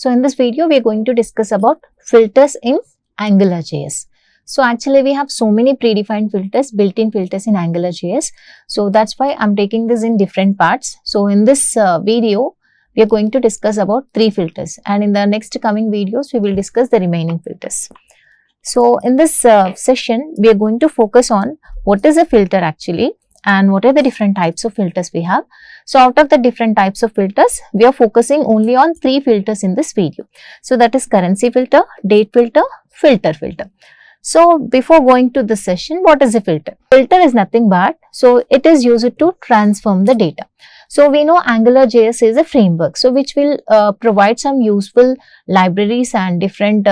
So in this video, we are going to discuss about filters in AngularJS. So actually we have so many predefined filters, built-in filters in AngularJS. So that's why I'm taking this in different parts. So in this video, we are going to discuss about 3 filters, and in the next coming videos, we will discuss the remaining filters. So in this session, we are going to focus on what is a filter actually and what are the different types of filters we have. So out of the different types of filters, we are focusing only on 3 filters in this video. So that is currency filter, date filter, filter filter. So before going to this session, what is a filter? Filter is nothing but, so it is used to transform the data. So we know AngularJS is a framework, so which will provide some useful libraries and different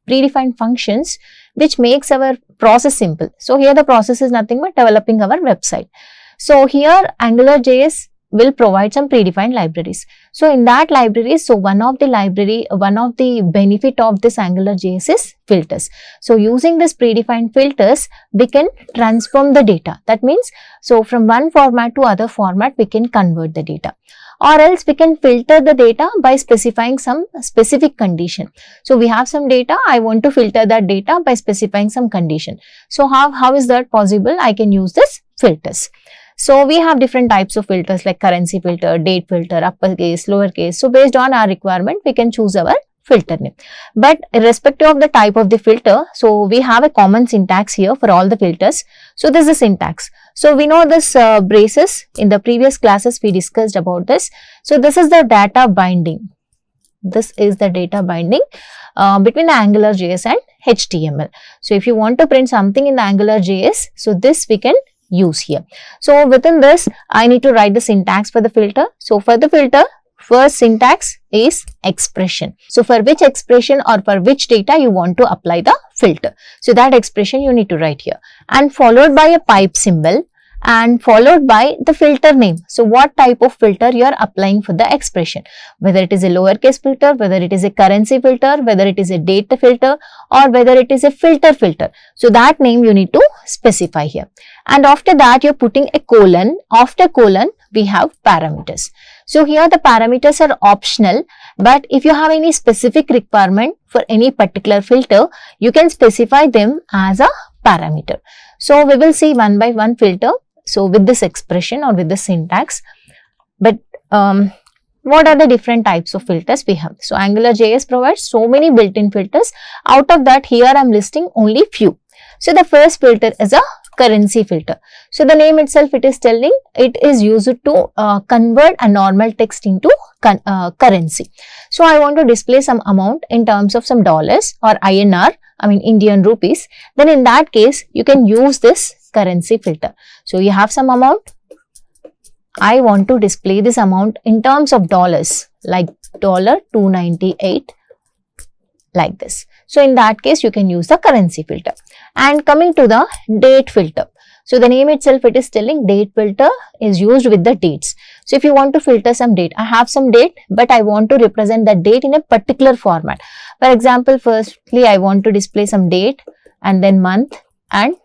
predefined functions which makes our process simple. So here the process is nothing but developing our website. So here AngularJS will provide some predefined libraries. So in that library, so one of the benefit of this AngularJS is filters. So using this predefined filters, we can transform the data. That means, so from one format to other format, we can convert the data. Or else we can filter the data by specifying some specific condition. So we have some data, I want to filter that data by specifying some condition. So how is that possible? I can use this filters. So we have different types of filters like currency filter, date filter, uppercase, lowercase. So based on our requirement, we can choose our filter name. But irrespective of the type of the filter, so we have a common syntax here for all the filters. So this is the syntax. So we know this braces. In the previous classes we discussed about this. So this is the data binding. This is the data binding between the AngularJS and HTML. So if you want to print something in the AngularJS, so this we can use here. So within this, I need to write the syntax for the filter. So for the filter, first syntax is expression. So for which expression or for which data you want to apply the filter. So that expression you need to write here, and followed by a pipe symbol and followed by the filter name. So what type of filter you are applying for the expression, whether it is a lowercase filter, whether it is a currency filter, whether it is a date filter, or whether it is a filter filter. So that name you need to specify here. And after that you are putting a colon. After colon we have parameters. So here the parameters are optional, but if you have any specific requirement for any particular filter, you can specify them as a parameter. So we will see one by one filter. So with this expression or with the syntax, but what are the different types of filters we have? So AngularJS provides so many built-in filters. Out of that, here I am listing only few. So the first filter is a currency filter. So the name itself, it is telling it is used to convert a normal text into currency. So I want to display some amount in terms of some dollars or INR, I mean Indian rupees. Then in that case, you can use this currency filter. So you have some amount. I want to display this amount in terms of dollars, like $298, like this. So in that case, you can use the currency filter. And coming to the date filter. So the name itself, it is telling date filter is used with the dates. So if you want to filter some date, I have some date, but I want to represent that date in a particular format. For example, firstly, I want to display some date and then month and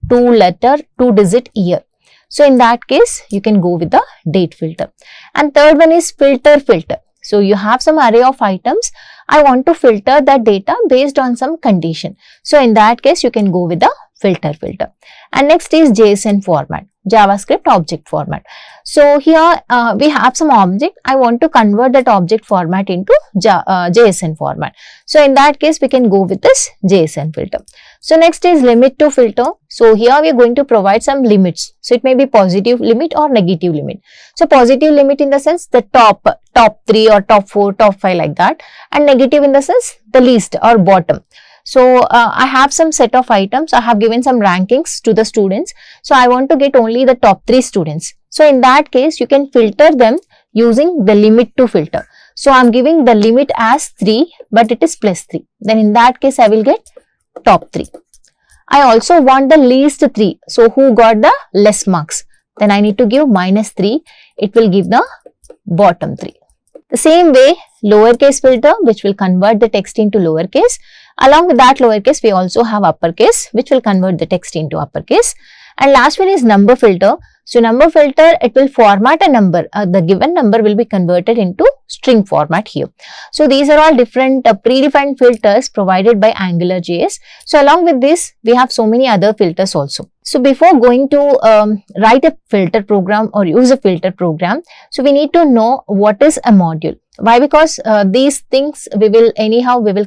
2-digit year. So in that case, you can go with the date filter. And third one is filter filter. So you have some array of items. I want to filter that data based on some condition. So in that case, you can go with the filter filter. And next is JSON format, JavaScript object format. So here we have some object. I want to convert that object format into JSON format. So in that case, we can go with this JSON filter. So next is limit to filter. So here we are going to provide some limits. So it may be positive limit or negative limit. So positive limit in the sense the top 3 or top 4, top 5 like that, and negative in the sense the least or bottom. So I have some set of items. I have given some rankings to the students. So I want to get only the top 3 students. So in that case, you can filter them using the limit to filter. So I am giving the limit as 3, but it is plus 3. Then in that case, I will get top 3. I also want the least 3. So who got the less marks? Then I need to give minus 3. It will give the bottom 3. The same way, lowercase filter, which will convert the text into lowercase. Along with that lowercase, we also have uppercase, which will convert the text into uppercase. And last one is number filter. So number filter, it will format a number. The given number will be converted into string format here. So these are all different predefined filters provided by AngularJS. So along with this, we have so many other filters also. So before going to write a filter program or use a filter program, so we need to know what is a module. Why? Because these things we will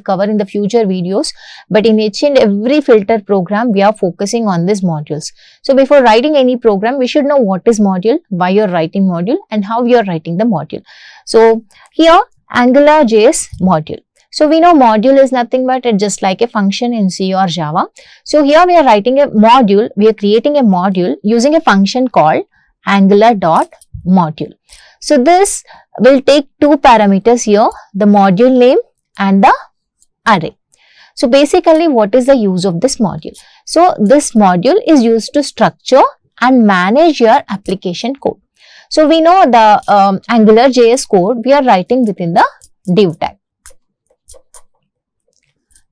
cover in the future videos, but in each and every filter program we are focusing on these modules. So before writing any program, we should know what is module, why you are writing module, and how you are writing the module. So here AngularJS module. So we know module is nothing but just like a function in C or Java. So here we are writing a module, we are creating a module using a function called angular.module. So this will take two parameters here, the module name and the array. So basically what is the use of this module? So this module is used to structure and manage your application code. So we know the AngularJS code we are writing within the div tag.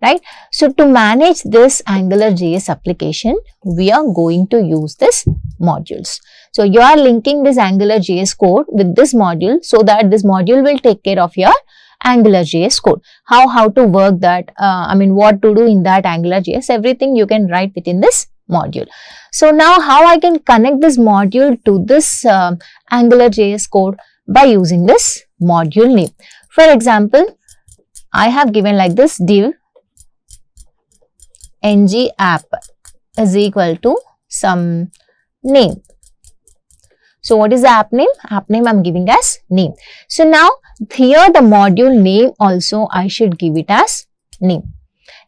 Right. So to manage this AngularJS application, we are going to use this modules. So you are linking this AngularJS code with this module so that this module will take care of your AngularJS code. How to work that, what to do in that AngularJS, everything you can write within this module. So now how I can connect this module to this AngularJS code by using this module name. For example, I have given like this div ng app is equal to some name. So what is the app name? App name I am giving as name. So now here the module name also I should give it as name.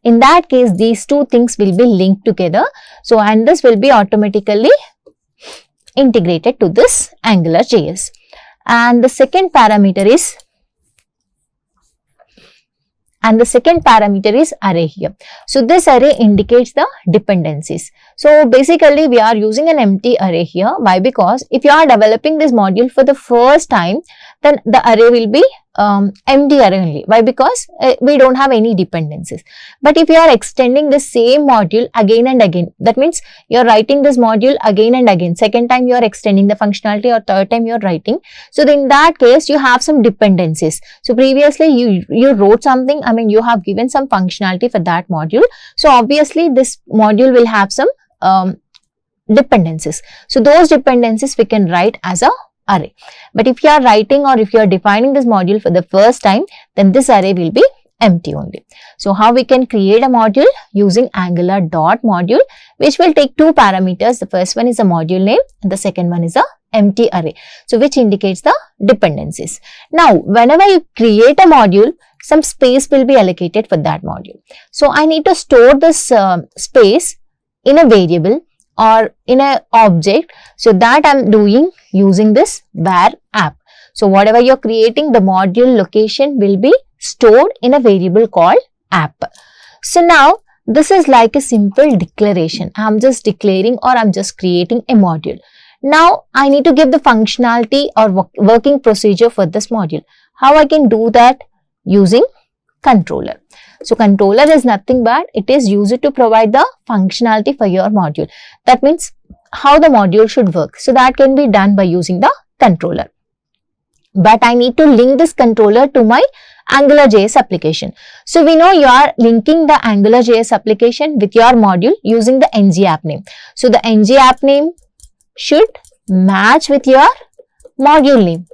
In that case, these two things will be linked together. So and this will be automatically integrated to this AngularJS. And the second parameter is array here. So this array indicates the dependencies. So basically we are using an empty array here. Why? Because if you are developing this module for the first time, then the array will be empty array only. Why? Because we don't have any dependencies. But if you are extending the same module again and again, that means you are writing this module again and again. Second time you are extending the functionality, or third time you are writing. So in that case, you have some dependencies. So previously you wrote something, you have given some functionality for that module. So obviously this module will have some dependencies. So those dependencies we can write as a array. But if you are writing or if you are defining this module for the first time, then this array will be empty only. So how we can create a module? Using angular.module, which will take two parameters. The first one is a module name and the second one is a empty array. So which indicates the dependencies. Now whenever you create a module, some space will be allocated for that module. So I need to store this space in a variable or in an object. So that I am doing using this var app. So whatever you are creating, the module location will be stored in a variable called app. So now this is like a simple declaration. I am just declaring or I am just creating a module. Now I need to give the functionality or working procedure for this module. How I can do that? Using controller. So controller is nothing but it is used to provide the functionality for your module. That means how the module should work. So that can be done by using the controller. But I need to link this controller to my AngularJS application. So we know you are linking the AngularJS application with your module using the ng app name. So the ng app name should match with your module name.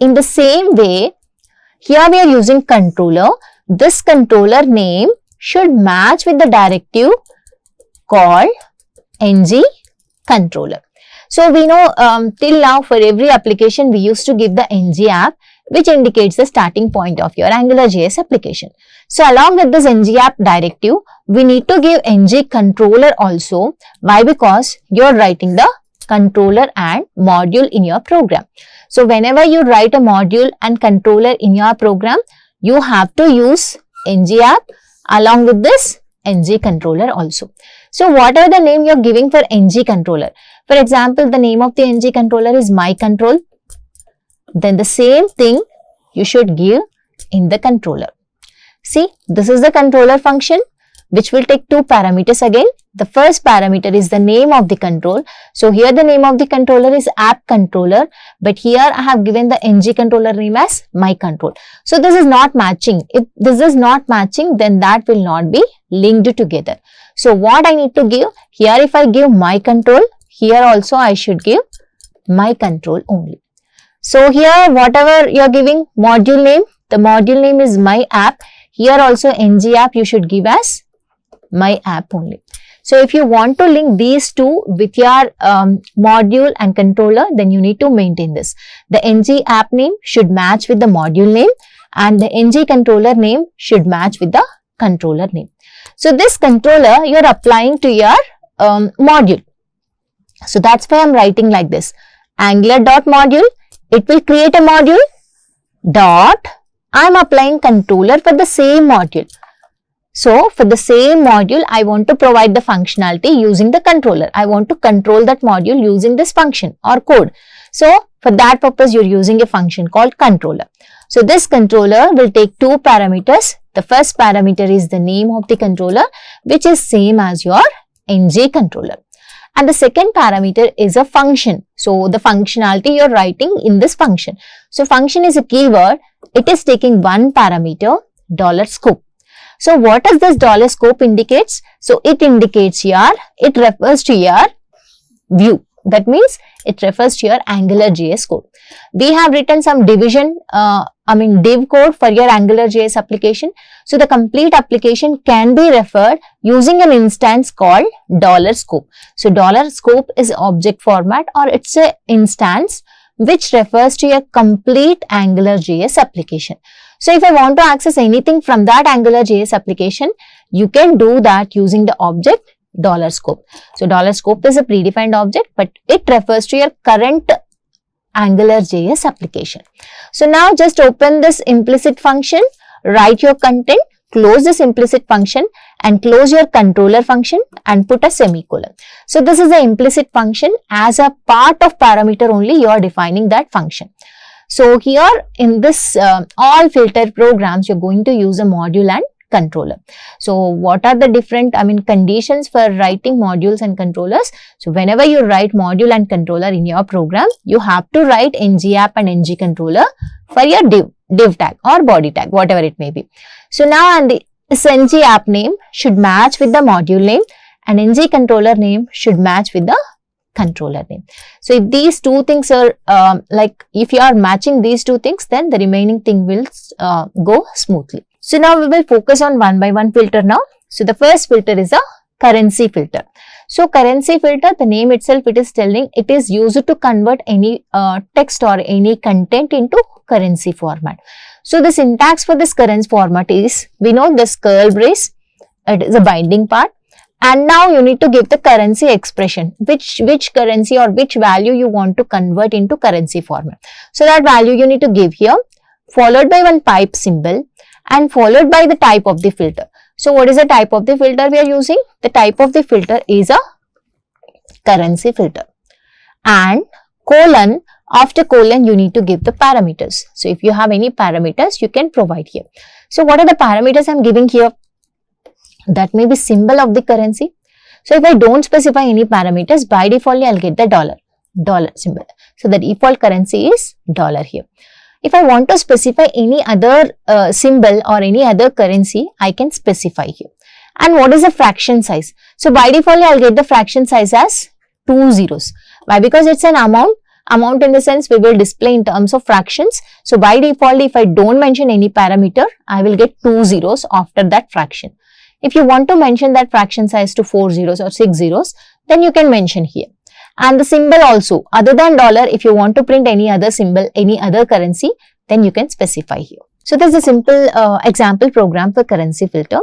In the same way, here we are using controller. This controller name should match with the directive called ng controller. So we know till now for every application we used to give the ng app, which indicates the starting point of your AngularJS application. So along with this ng app directive, we need to give ng controller also. Why? Because you are writing the controller and module in your program. So whenever you write a module and controller in your program, you have to use ng app along with this ng controller also. So what are the name you are giving for ng controller? For example, the name of the ng controller is my control. Then the same thing you should give in the controller. See, this is the controller function which will take two parameters again, The first parameter is the name of the control. So here the name of the controller is app controller, but here I have given the ng controller name as my control. So this is not matching. If this is not matching, then that will not be linked together. So what I need to give here, if I give my control, here also I should give my control only. So here whatever you are giving module name, the module name is my app. Here also ng app you should give as my app only. So if you want to link these two with your module and controller, then you need to maintain this. The ng app name should match with the module name and the ng controller name should match with the controller name. So this controller you are applying to your module. So that's why I am writing like this. Angular.module, it will create a module dot, I am applying controller for the same module. So for the same module, I want to provide the functionality using the controller. I want to control that module using this function or code. So for that purpose, you're using a function called controller. So this controller will take two parameters. The first parameter is the name of the controller, which is same as your ng controller. And the second parameter is a function. So the functionality you're writing in this function. So function is a keyword. It is taking one parameter, $scope. So what does this $scope indicates? So it indicates it refers to your view. That means it refers to your AngularJS code. We have written some division, div code for your AngularJS application. So the complete application can be referred using an instance called $scope. So $scope is object format or it's an instance which refers to your complete AngularJS application. So if I want to access anything from that AngularJS application, you can do that using the object $scope. So $scope is a predefined object, but it refers to your current AngularJS application. So now just open this implicit function, write your content, close this implicit function and close your controller function and put a semicolon. So this is the implicit function. As a part of parameter only, you are defining that function. So here in this all filter programs, you're going to use a module and controller. So what are the different conditions for writing modules and controllers? So whenever you write module and controller in your program, you have to write ng app and ng controller for your div tag or body tag, whatever it may be. So now this ng app name should match with the module name and ng controller name should match with the controller name. So if these two things are if you are matching these two things, then the remaining thing will go smoothly. So now we will focus on one by one filter now. So the first filter is a currency filter. So currency filter, the name itself, it is telling it is used to convert any text or any content into currency format. So the syntax for this currency format is, we know this curl brace, it is a binding part. And now you need to give the currency expression, which currency or which value you want to convert into currency format. So that value you need to give here, followed by one pipe symbol and followed by the type of the filter. So what is the type of the filter we are using? The type of the filter is a currency filter. And colon, after colon you need to give the parameters. So if you have any parameters, you can provide here. So what are the parameters I am giving here? That may be symbol of the currency. So if I don't specify any parameters, by default I'll get the dollar symbol. So the default currency is dollar here. If I want to specify any other symbol or any other currency, I can specify here. And what is the fraction size? So by default I'll get the fraction size as 2 zeros. Why? Because it's an amount. Amount in the sense we will display in terms of fractions. So by default, if I don't mention any parameter, I will get 2 zeros after that fraction. If you want to mention that fraction size to 4 zeros or 6 zeros, then you can mention here. And the symbol also, other than dollar, if you want to print any other symbol, any other currency, then you can specify here. So this is a simple example program for currency filter.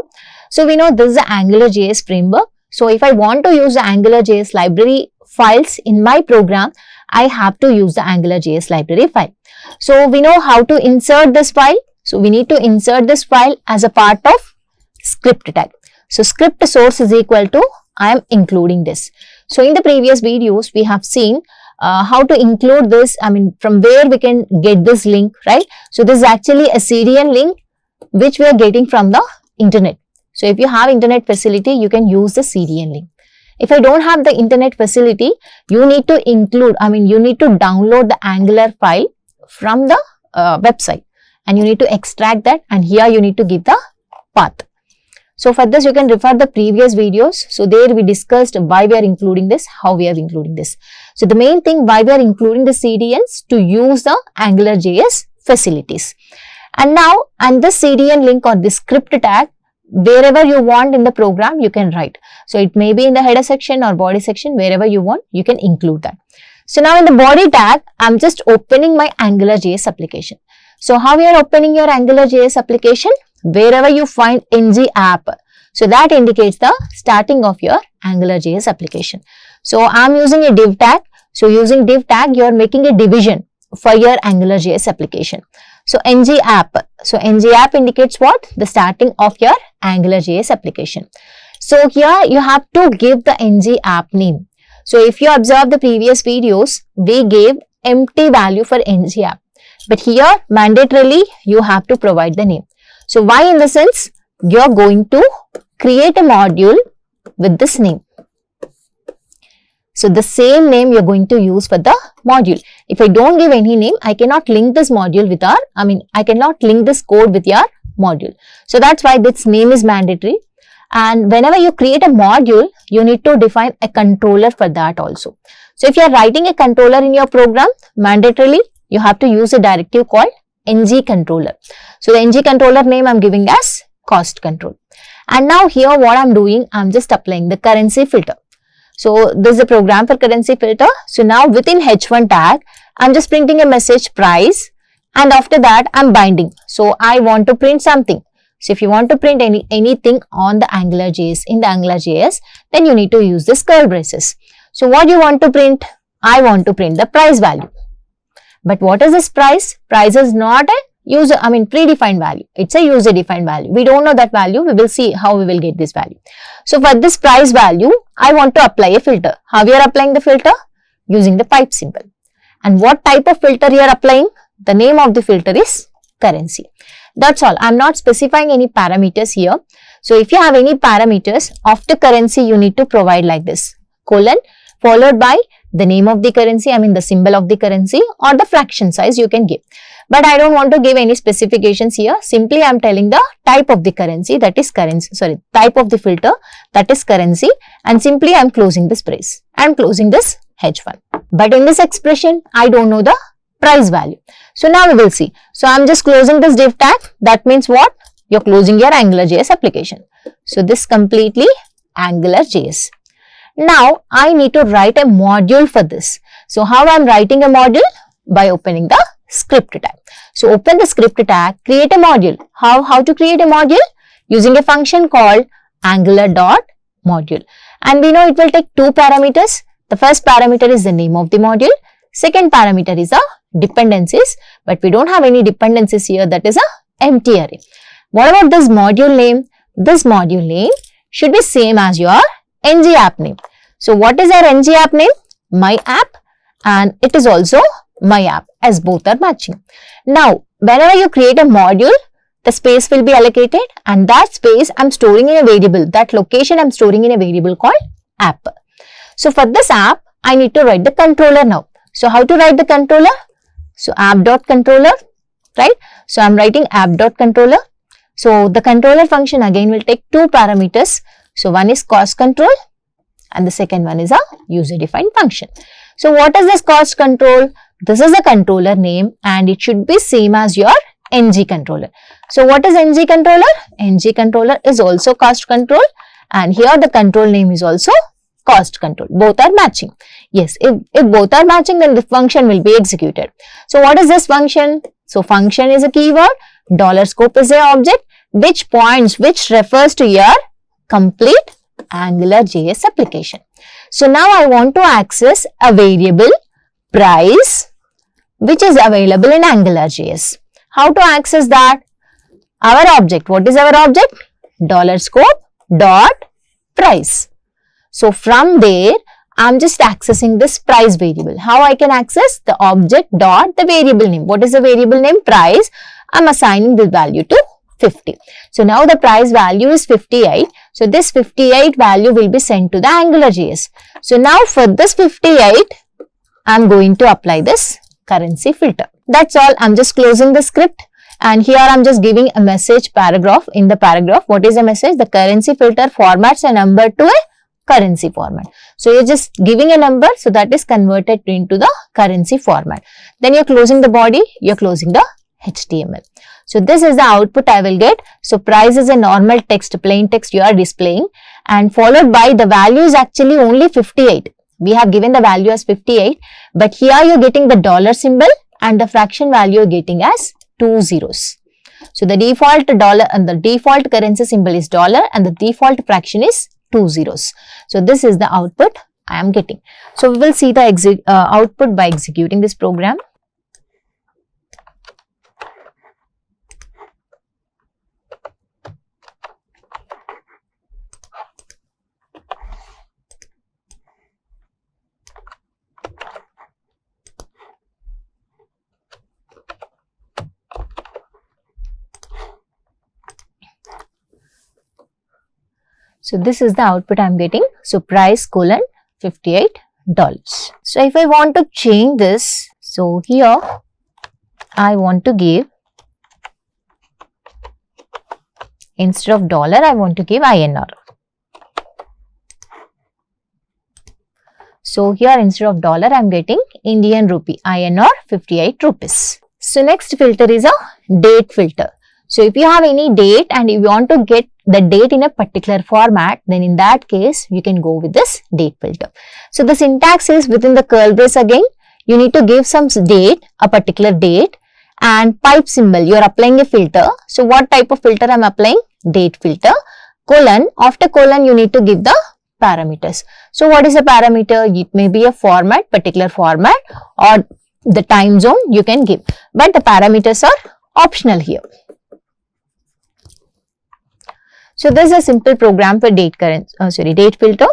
So we know this is the AngularJS framework. So if I want to use the AngularJS library files in my program, I have to use the AngularJS library file. So we know how to insert this file. So we need to insert this file as a part of script tag. So script source is equal to, I am including this. So in the previous videos, we have seen how to include this, from where we can get this link, right? So this is actually a CDN link which we are getting from the internet. So if you have internet facility, you can use the CDN link. If I don't have the internet facility, you need to include, you need to download the Angular file from the website, and you need to extract that, and here you need to give the path. So for this, you can refer the previous videos. So there we discussed why we are including this, how we are including this. So the main thing why we are including the CDNs to use the AngularJS facilities. And now, and this CDN link or the script tag, wherever you want in the program, you can write. So it may be in the header section or body section, wherever you want, you can include that. So now in the body tag, I'm just opening my AngularJS application. So how you are opening your AngularJS application? Wherever you find ng app, so that indicates the starting of your AngularJS application. So I'm using a div tag. So using div tag, you are making a division for your AngularJS application. So ng app. So ng app indicates what? The starting of your AngularJS application. So here you have to give the ng app name. So if you observe the previous videos, we gave empty value for ng app. But here mandatorily you have to provide the name. So why? In the sense, you are going to create a module with this name. So the same name you are going to use for the module. If I don't give any name, I cannot link this module with our, I cannot link this code with your module. So that's why this name is mandatory. And whenever you create a module, you need to define a controller for that also. So if you are writing a controller in your program, mandatorily, you have to use a directive called ng controller. So the ng controller name I'm giving as cost control. And now here what I'm doing, I'm just applying the currency filter. So this is a program for currency filter. So now within h1 tag, I'm just printing a message price, and after that I'm binding. So I want to print something. So if you want to print anything on the AngularJS, in the AngularJS, then you need to use this curly braces. So what you want to print? I want to print the price value. But what is this price? Price is not a predefined value. It's a user defined value. We don't know that value. We will see how we will get this value. So for this price value, I want to apply a filter. How we are applying the filter? Using the pipe symbol. And what type of filter you are applying? The name of the filter is currency. That's all. I'm not specifying any parameters here. So if you have any parameters, after currency, you need to provide like this, colon, followed by the name of the currency, the symbol of the currency, or the fraction size you can give. But I don't want to give any specifications here. Simply I'm telling the type of the currency, that is type of the filter, that is currency, and simply I'm closing this brace. I'm closing this h1. But in this expression, I don't know the price value. So now we will see. So I'm just closing this div tag. That means what? You're closing your AngularJS application. So this completely AngularJS. Now I need to write a module for this. So how I'm writing a module? By opening the script tag. So open the script tag, create a module. How to create a module? Using a function called angular.module. And we know it will take two parameters. The first parameter is the name of the module. Second parameter is the dependencies. But we don't have any dependencies here. That is a empty array. What about this module name? This module name should be same as your ng app name. So what is our ng app name? My app, and it is also my app, as both are matching. Now whenever you create a module, the space will be allocated, and that space I'm storing in a variable. That location I'm storing in a variable called app. So for this app, I need to write the controller now. So how to write the controller? So app.controller, right? So I'm writing app.controller. So the controller function again will take two parameters. So one is cost control, and the second one is a user defined function. So what is this cost control? This is a controller name, and it should be same as your ng controller. So what is ng controller? Ng controller is also cost control, and here the control name is also cost control. Both are matching. Yes, if both are matching, then the function will be executed. So what is this function? So function is a keyword, $scope is a object which refers to your complete AngularJS application. So now I want to access a variable price which is available in AngularJS. How to access that? Our object. What is our object? $scope dot price. So from there, I'm just accessing this price variable. How I can access? The object dot the variable name. What is the variable name? Price. I'm assigning this value to 50. So now the price value is 58. So this 58 value will be sent to the AngularJS. So now for this 58, I am going to apply this currency filter. That's all. I'm just closing the script. And here I'm just giving a message paragraph. In the paragraph, what is the message? The currency filter formats a number to a currency format. So you're just giving a number, so that is converted into the currency format. Then you're closing the body, you're closing the HTML. So this is the output I will get. So price is a normal text, plain text you are displaying, and followed by the value is actually only 58. We have given the value as 58, but here you're getting the dollar symbol and the fraction value you're getting as 2 zeros. So the default dollar and the default currency symbol is dollar and the default fraction is 2 zeros. So this is the output I am getting. So we will see the output by executing this program. So this is the output I am getting. So price colon $58. So if I want to change this, so here I want to give, instead of dollar, I want to give INR. So here instead of dollar, I am getting Indian rupee, INR 58 rupees. So next filter is a date filter. So if you have any date and you want to get the date in a particular format, then in that case, you can go with this date filter. So the syntax is within the curly brace again, you need to give some date, a particular date, and pipe symbol, you are applying a filter. So what type of filter I am applying? Date filter, colon, after colon you need to give the parameters. So what is a parameter? It may be a format, particular format, or the time zone you can give, but the parameters are optional here. So this is a simple program for date filter.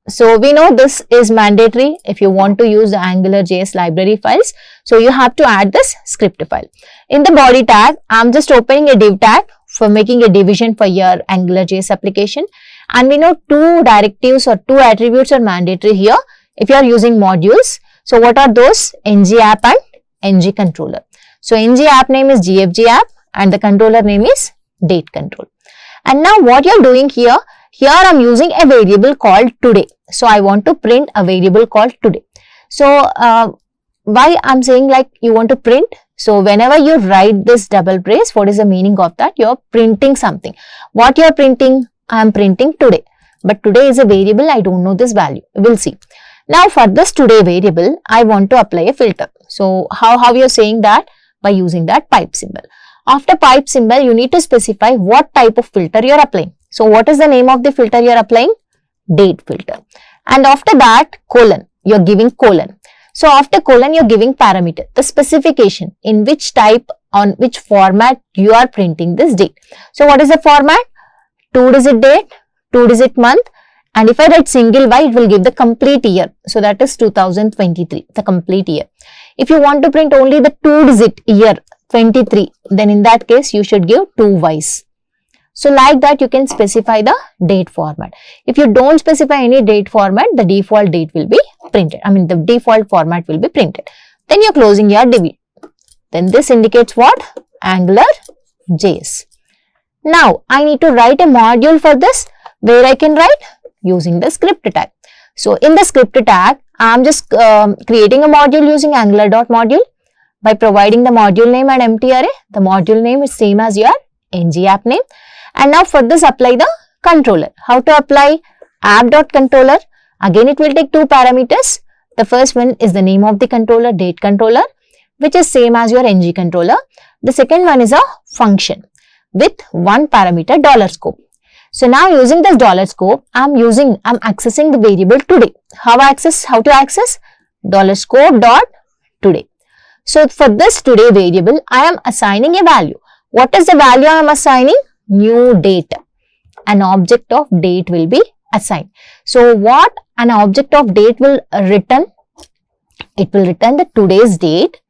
So we know this is mandatory if you want to use the AngularJS library files. So you have to add this script file. In the body tag, I'm just opening a div tag for making a division for your AngularJS application. And we know two directives or two attributes are mandatory here if you are using modules. So what are those? ng app and ng controller. So ng app name is gfg app and the controller name is date control. And now what you are doing here I am using a variable called today. So I want to print a variable called today. So why I am saying like you want to print? So whenever you write this double brace, what is the meaning of that? You are printing something. What you are printing? I am printing today. But today is a variable, I don't know this value. We will see. Now for this today variable, I want to apply a filter. So how you are saying that? By using that pipe symbol. After pipe symbol, you need to specify what type of filter you are applying. So what is the name of the filter you are applying? Date filter. And after that, colon, you are giving colon. So after colon, you are giving parameter, the specification in which type, on which format you are printing this date. So what is the format? 2-digit date, 2-digit month, and if I write single Y, it will give the complete year. So that is 2023, the complete year. If you want to print only the 2-digit year, 23, then in that case you should give 2 Ys. So like that you can specify the date format. If you don't specify any date format, the default date will be printed. I mean the default format will be printed. Then you're closing your div. Then this indicates what? AngularJS. Now I need to write a module for this. Where I can write? Using the script tag. So in the script tag, I am just creating a module using angular.module. By providing the module name and empty array, the module name is same as your ng app name. And now for this apply the controller. How to apply? App.controller. Again it will take two parameters. The first one is the name of the controller, date controller, which is same as your ng controller. The second one is a function with one parameter $scope. So now using this $scope, I'm accessing the variable today. How to access? $scope.today. So for this today variable, I am assigning a value. What is the value I am assigning? New date. An object of date will be assigned. So what an object of date will return? It will return the today's date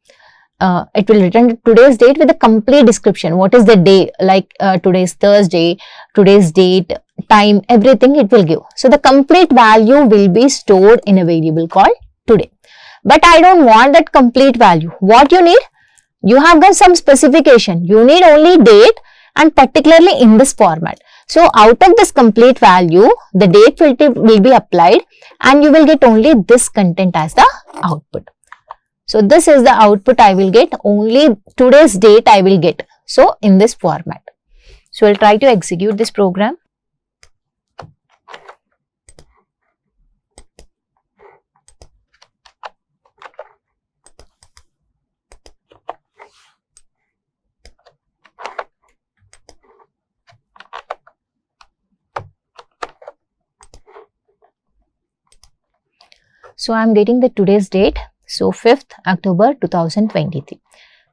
it will return today's date with a complete description. What is the day, like today is Thursday, today's date, time, everything it will give. So the complete value will be stored in a variable called today. But I don't want that complete value. What you need? You have got some specification. You need only date and particularly in this format. So out of this complete value, the date filter will be applied and you will get only this content as the output. So this is the output I will get, only today's date I will get. So in this format. So I'll try to execute this program. So I am getting the today's date. So 5th October 2023.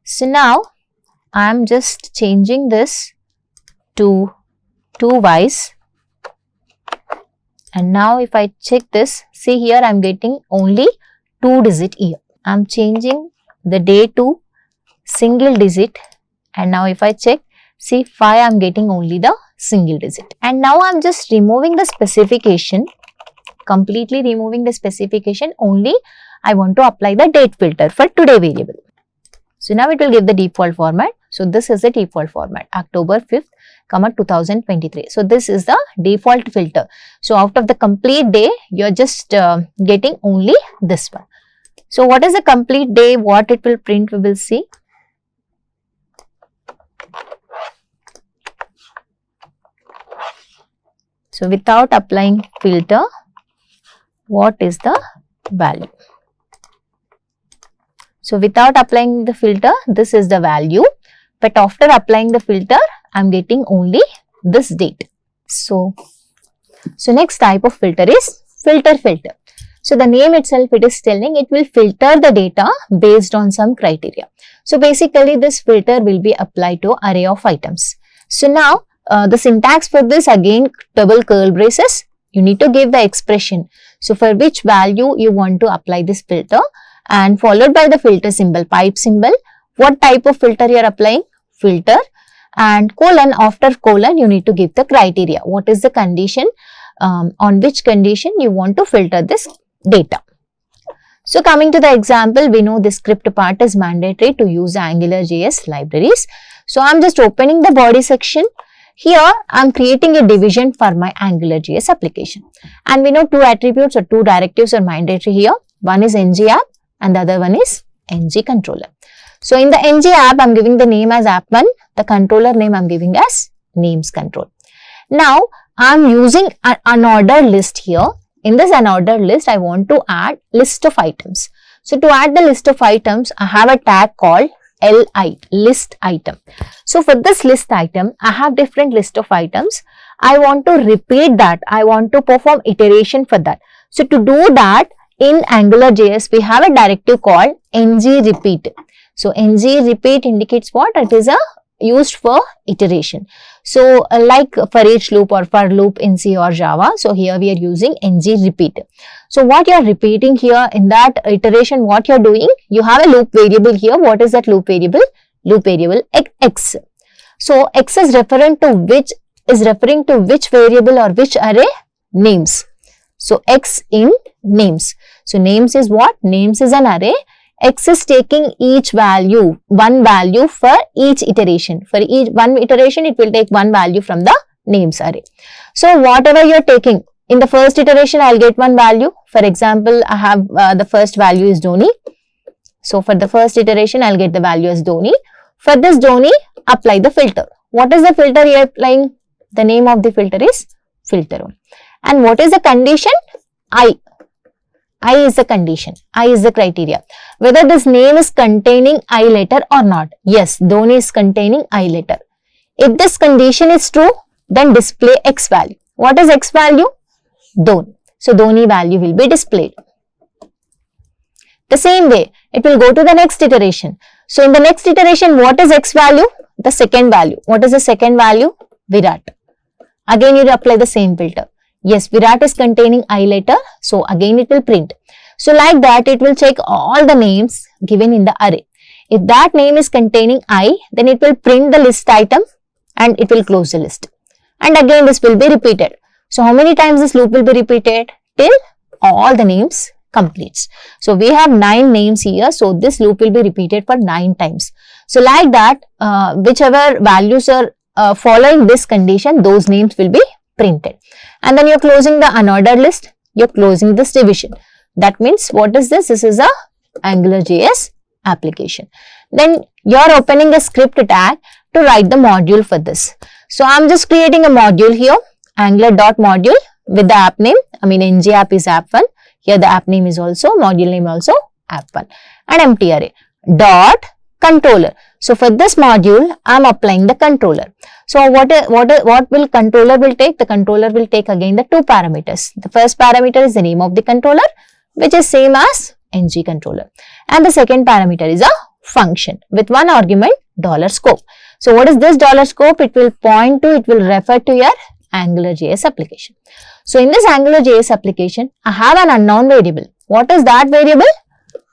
So now I am just changing this to 2Ys. And now if I check this, see here I am getting only 2-digit year. I am changing the day to single digit. And now if I check, see 5 I am getting only the single digit. And now I am just removing the specification. Completely removing the specification, only I want to apply the date filter for today variable. So now it will give the default format. So this is the default format, October 5th, 2023. So this is the default filter. So out of the complete day, you are just getting only this one. So what is the complete day? What it will print, we will see. So without applying filter, what is the value? So without applying the filter, this is the value, but after applying the filter, I am getting only this date. So next type of filter is filter. So the name itself, it is telling it will filter the data based on some criteria. So basically this filter will be applied to array of items. So now the syntax for this, again double curly braces, you need to give the expression. So for which value you want to apply this filter, and followed by the filter symbol, pipe symbol. What type of filter you are applying? Filter, and colon, after colon you need to give the criteria. What is the condition? On which condition you want to filter this data. So coming to the example, we know the script part is mandatory to use AngularJS libraries. So I am just opening the body section. Here I am creating a division for my AngularJS application, and we know two attributes or two directives are mandatory here. One is ng app and the other one is ng controller. So in the ng app I am giving the name as app1, the controller name I am giving as names control. Now I am using an unordered list here. In this unordered list I want to add list of items. So to add the list of items, I have a tag called LI, list item. So for this list item, I have different list of items. I want to repeat that. I want to perform iteration for that. So to do that, in AngularJS, we have a directive called ng repeat. So ng repeat indicates what? It is used for iteration. So like for each loop or for loop in C or Java. So here we are using ng repeat. So what you are repeating here in that iteration, what you are doing, you have a loop variable here. What is that loop variable? Loop variable x. So x is referring to which variable or which array? Names. So x in names. So names is what? Names is an array. X is taking each value, one value for each iteration. For each one iteration, it will take one value from the names array. So whatever you are taking, in the first iteration, I will get one value. For example, I have the first value is Dhoni. So for the first iteration, I will get the value as Dhoni. For this Dhoni, apply the filter. What is the filter you are applying? The name of the filter is filter. And what is the condition? I is the condition. I is the criteria. Whether this name is containing I letter or not. Yes, Dhoni is containing I letter. If this condition is true, then display X value. What is X value? Dhoni. So Dhoni value will be displayed. The same way, it will go to the next iteration. So in the next iteration, what is X value? The second value. What is the second value? Virat. Again, you apply the same filter. Yes, Virat is containing I letter. So again, it will print. So like that, it will check all the names given in the array. If that name is containing I, then it will print the list item and it will close the list. And again this will be repeated. So how many times this loop will be repeated? Till all the names completes. So we have 9 names here. So this loop will be repeated for 9 times. So like that, whichever values are following this condition, those names will be printed. And then you're closing the unordered list. You're closing this division. That means what is this? This is a AngularJS application. Then you're opening a script tag to write the module for this. So I'm just creating a module here, angular.module with the app name. I mean ng app is app1. Here the app name is also, module name also app1, and empty array dot controller. So for this module, I am applying the controller. So what will controller will take? The controller will take again the 2 parameters. The first parameter is the name of the controller, which is same as ng controller, and the second parameter is a function with one argument $scope. So what is this $scope? It will point to, it will refer to your AngularJS application. So in this AngularJS application, I have an unknown variable. What is that variable?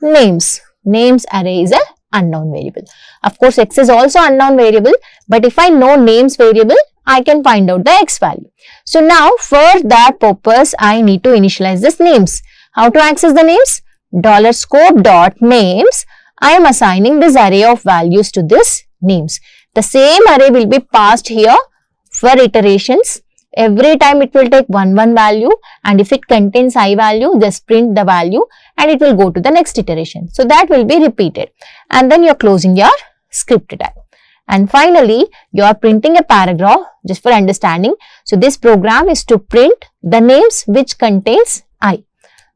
Names. Names array is an unknown variable. Of course, x is also unknown variable, but if I know names variable, I can find out the x value. So now for that purpose, I need to initialize this names. How to access the names? $scope.names. I am assigning this array of values to this names. The same array will be passed here for iterations. Every time it will take one value, and if it contains I value, just print the value and it will go to the next iteration. So that will be repeated, and then you're closing your script tag. And finally, you are printing a paragraph just for understanding. So this program is to print the names which contains I.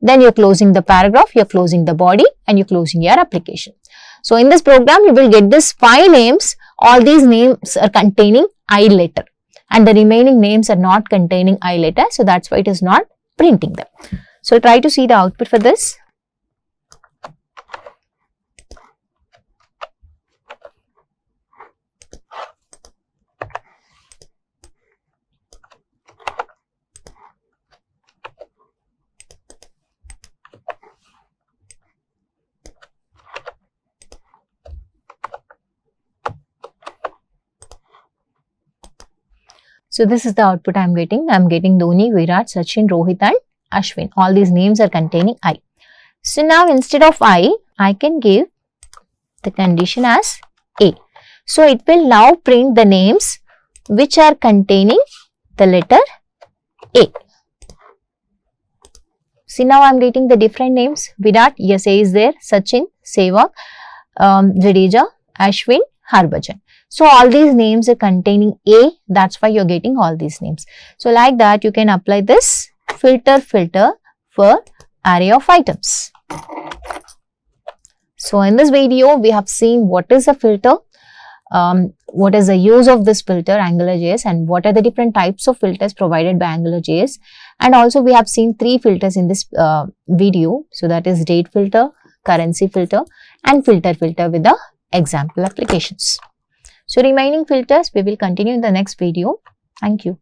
Then you're closing the paragraph, you're closing the body, and you're closing your application. So in this program, you will get this 5 names. All these names are containing I letter, and the remaining names are not containing I letter. So that's why it is not printing them. So try to see the output for this. So this is the output I am getting. I am getting Dhoni, Virat, Sachin, Rohit and Ashwin. All these names are containing I. So now instead of I can give the condition as A. So it will now print the names which are containing the letter A. See, now I am getting the different names. Virat, yes, A is there. Sachin, Sehwag, Jadeja, Ashwin, Harbhajan. So all these names are containing A. That's why you're getting all these names. So like that, you can apply this filter for array of items. So in this video, we have seen what is a filter, what is the use of this filter AngularJS, and what are the different types of filters provided by AngularJS. And also we have seen 3 filters in this video. So that is date filter, currency filter and filter with the example applications. So remaining filters we will continue in the next video. Thank you.